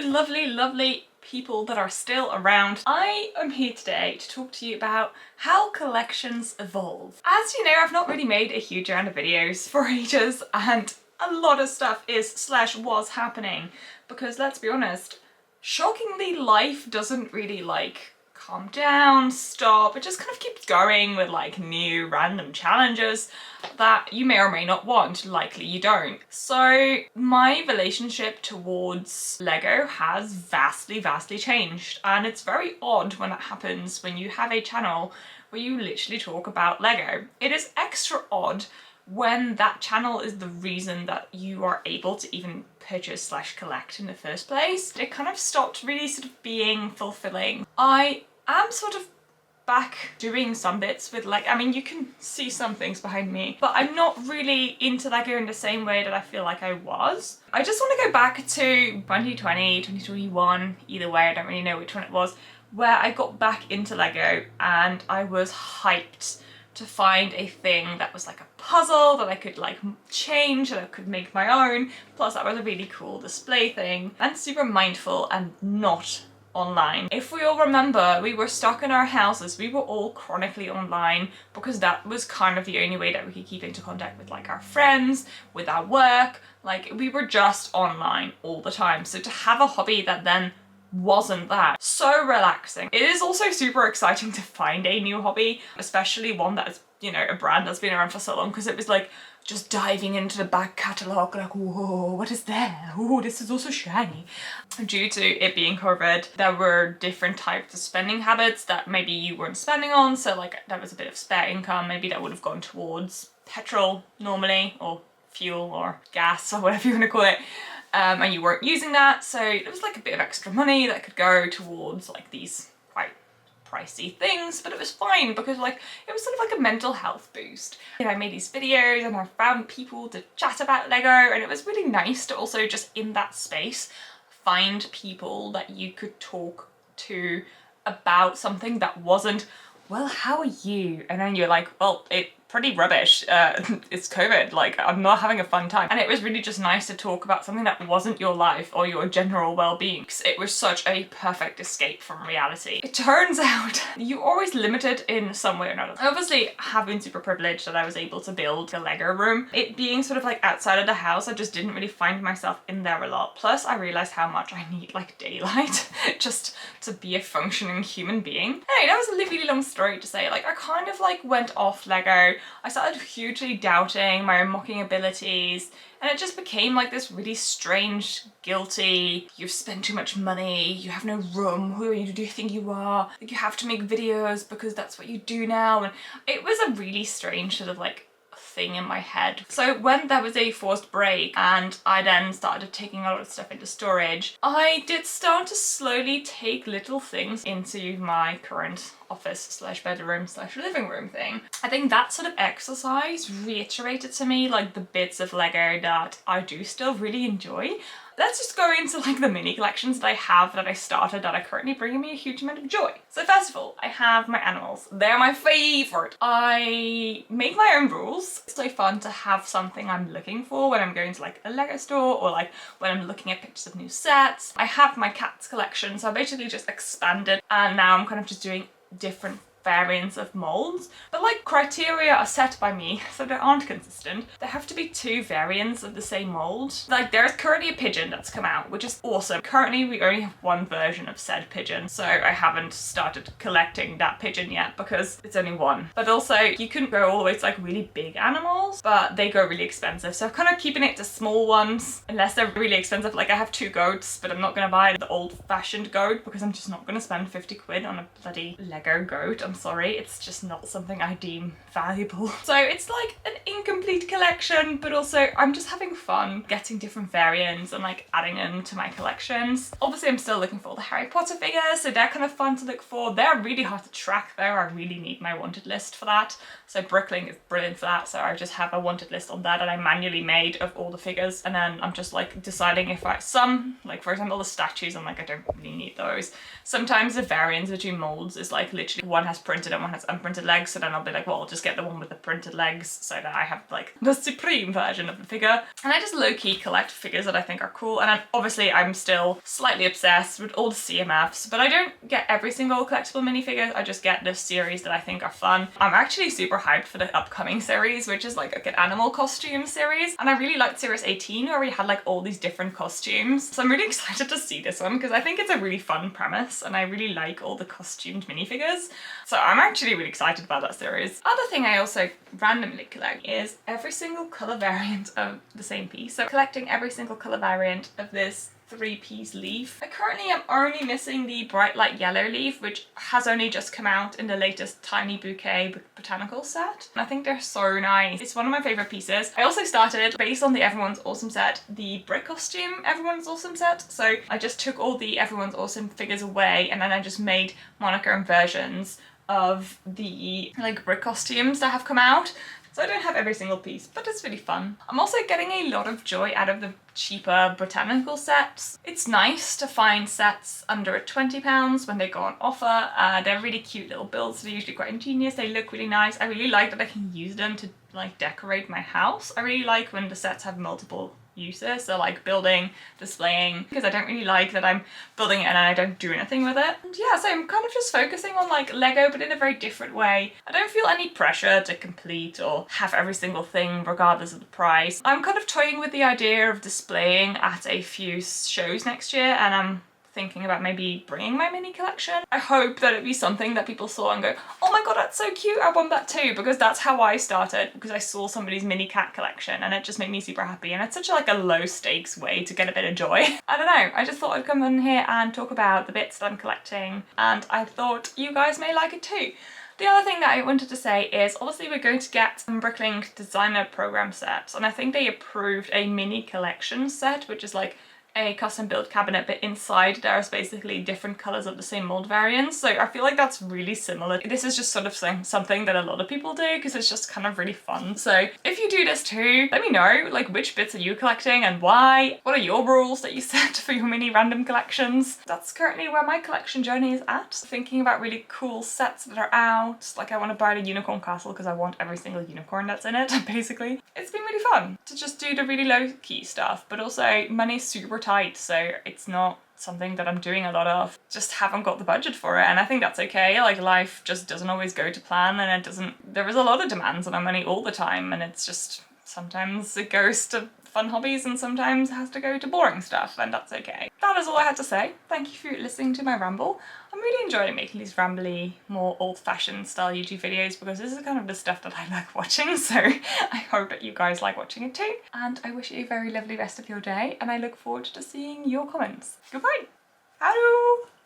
lovely, lovely people that are still around. I am here today to talk to you about how collections evolve. As you know, I've not really made a huge amount of videos for ages, and a lot of stuff is/was happening because, let's be honest, shockingly life doesn't really calm down, stop. It just kind of keeps going with new random challenges that you may or may not want. Likely you don't. So my relationship towards Lego has vastly changed, and it's very odd when that happens when you have a channel where you literally talk about Lego. It is extra odd when that channel is the reason that you are able to even purchase/collect in the first place. It kind of stopped really sort of being fulfilling. I am sort of back doing some bits with I mean, you can see some things behind me, but I'm not really into Lego in the same way that I feel like I was. I just want to go back to 2020, 2021, either way, I don't really know which one it was, where I got back into Lego and I was hyped to find a thing that was like a puzzle that I could change, that I could make my own, plus that was a really cool display thing, and super mindful and not online. If we all remember, we were stuck in our houses, we were all chronically online because that was kind of the only way that we could keep into contact with our friends, with our work, we were just online all the time. So to have a hobby that then wasn't that, so relaxing. It is also super exciting to find a new hobby, especially one that is, a brand that's been around for so long, because it was just diving into the back catalogue, whoa, what is there? Oh, this is also shiny. Due to it being COVID, there were different types of spending habits that maybe you weren't spending on, so there was a bit of spare income, maybe that would have gone towards petrol normally, or fuel, or gas, or whatever you want to call it. And you weren't using that, so it was a bit of extra money that could go towards these quite pricey things, but it was fine because it was sort of a mental health boost. I made these videos and I found people to chat about Lego, and it was really nice to also just in that space find people that you could talk to about something that wasn't, well, how are you? And then you're well, it's pretty rubbish. It's COVID, I'm not having a fun time. And it was really just nice to talk about something that wasn't your life or your general well-being. It was such a perfect escape from reality. It turns out you're always limited in some way or another. I obviously have been super privileged that I was able to build a Lego room. It being sort of outside of the house, I just didn't really find myself in there a lot. Plus I realized how much I need daylight just to be a functioning human being. Anyway, that was a really long story to say. I kind of went off Lego. I started hugely doubting my own mocking abilities, and it just became this really strange, guilty, you've spent too much money, you have no room, who do you think you are? You have to make videos because that's what you do now. And it was a really strange sort of thing in my head. So when there was a forced break and I then started taking a lot of stuff into storage, I did start to slowly take little things into my current office/bedroom/living room thing. I think that sort of exercise reiterated to me the bits of Lego that I do still really enjoy. Let's just go into the mini collections that I have that I started that are currently bringing me a huge amount of joy. So first of all, I have my animals. They're my favourite. I make my own rules. It's so fun to have something I'm looking for when I'm going to a Lego store, or when I'm looking at pictures of new sets. I have my cats collection, so I basically just expanded, and now I'm kind of just doing different variants of molds, but criteria are set by me, so they aren't consistent. There have to be 2 variants of the same mold. There's currently a pigeon that's come out, which is awesome. Currently we only have 1 version of said pigeon, so I haven't started collecting that pigeon yet because it's only 1. But also you couldn't go all the way to really big animals, but they go really expensive, so I'm kind of keeping it to small ones unless they're really expensive. I have 2 goats, but I'm not gonna buy the old-fashioned goat because I'm just not gonna spend 50 quid on a bloody Lego goat. I'm sorry, it's just not something I deem valuable. So it's an incomplete collection, but also I'm just having fun getting different variants and adding them to my collections. Obviously I'm still looking for all the Harry Potter figures, so they're kind of fun to look for. They're really hard to track though. I really need my wanted list for that. So Bricklink is brilliant for that. So I just have a wanted list on that that I manually made of all the figures, and then I'm just deciding if for example the statues, I'm I don't really need those. Sometimes the variance between molds is literally one has printed and one has unprinted legs, so then I'll be like, well, I'll just get the one with the printed legs so that I have like the supreme version of the figure. And I just low-key collect figures that I think are cool, and obviously I'm still slightly obsessed with all the CMFs, but I don't get every single collectible minifigure, I just get the series that I think are fun. I'm actually super hyped for the upcoming series, which is like an animal costume series, and I really liked series 18 where we had like all these different costumes. So I'm really excited to see this one because I think it's a really fun premise and I really like all the costumed minifigures. So I'm actually really excited about that series. Other thing I also randomly collect is every single colour variant of the same piece. So collecting every single colour variant of this 3-piece leaf. I currently am only missing the bright light yellow leaf, which has only just come out in the latest Tiny Bouquet Botanicals set. And I think they're so nice. It's one of my favourite pieces. I also started, based on the Everyone's Awesome set, the brick costume Everyone's Awesome set. So I just took all the Everyone's Awesome figures away and then I just made monogram versions of the like brick costumes that have come out. So I don't have every single piece, but it's really fun. I'm also getting a lot of joy out of the cheaper botanical sets. It's nice to find sets under £20 when they go on offer. They're really cute little builds. They're usually quite ingenious. They look really nice. I really like that I can use them to like decorate my house. I really like when the sets have multiple uses, so like building, displaying, because I don't really like that I'm building it and I don't do anything with it. And yeah, so I'm kind of just focusing on like Lego, but in a very different way. I don't feel any pressure to complete or have every single thing regardless of the price. I'm kind of toying with the idea of displaying at a few shows next year, and I'm thinking about maybe bringing my mini collection. I hope that it'd be something that people saw and go, oh my god, that's so cute, I want that too, because that's how I started, because I saw somebody's mini cat collection and it just made me super happy, and it's such like a low stakes way to get a bit of joy. I don't know, I just thought I'd come in here and talk about the bits that I'm collecting, and I thought you guys may like it too. The other thing that I wanted to say is obviously we're going to get some Bricklink designer program sets, and I think they approved a mini collection set, which is like a custom build cabinet, but inside there's basically different colours of the same mold variants. So I feel like that's really similar. This is just sort of something that a lot of people do because it's just kind of really fun. So if you do this too, let me know like which bits are you collecting and why? What are your rules that you set for your mini random collections? That's currently where my collection journey is at. Thinking about really cool sets that are out. Like I want to buy the unicorn castle because I want every single unicorn that's in it, basically. It's been really fun to just do the really low key stuff, but also money's super tight, so it's not something that I'm doing a lot of. Just haven't got the budget for it, and I think that's okay. Like life just doesn't always go to plan, and there is a lot of demands on our money all the time, and it's just sometimes it goes to fun hobbies and sometimes it has to go to boring stuff, and that's okay. That is all I had to say. Thank you for listening to my ramble. I'm really enjoying making these rambly, more old-fashioned style YouTube videos because this is kind of the stuff that I like watching, so I hope that you guys like watching it too. And I wish you a very lovely rest of your day, and I look forward to seeing your comments. Goodbye!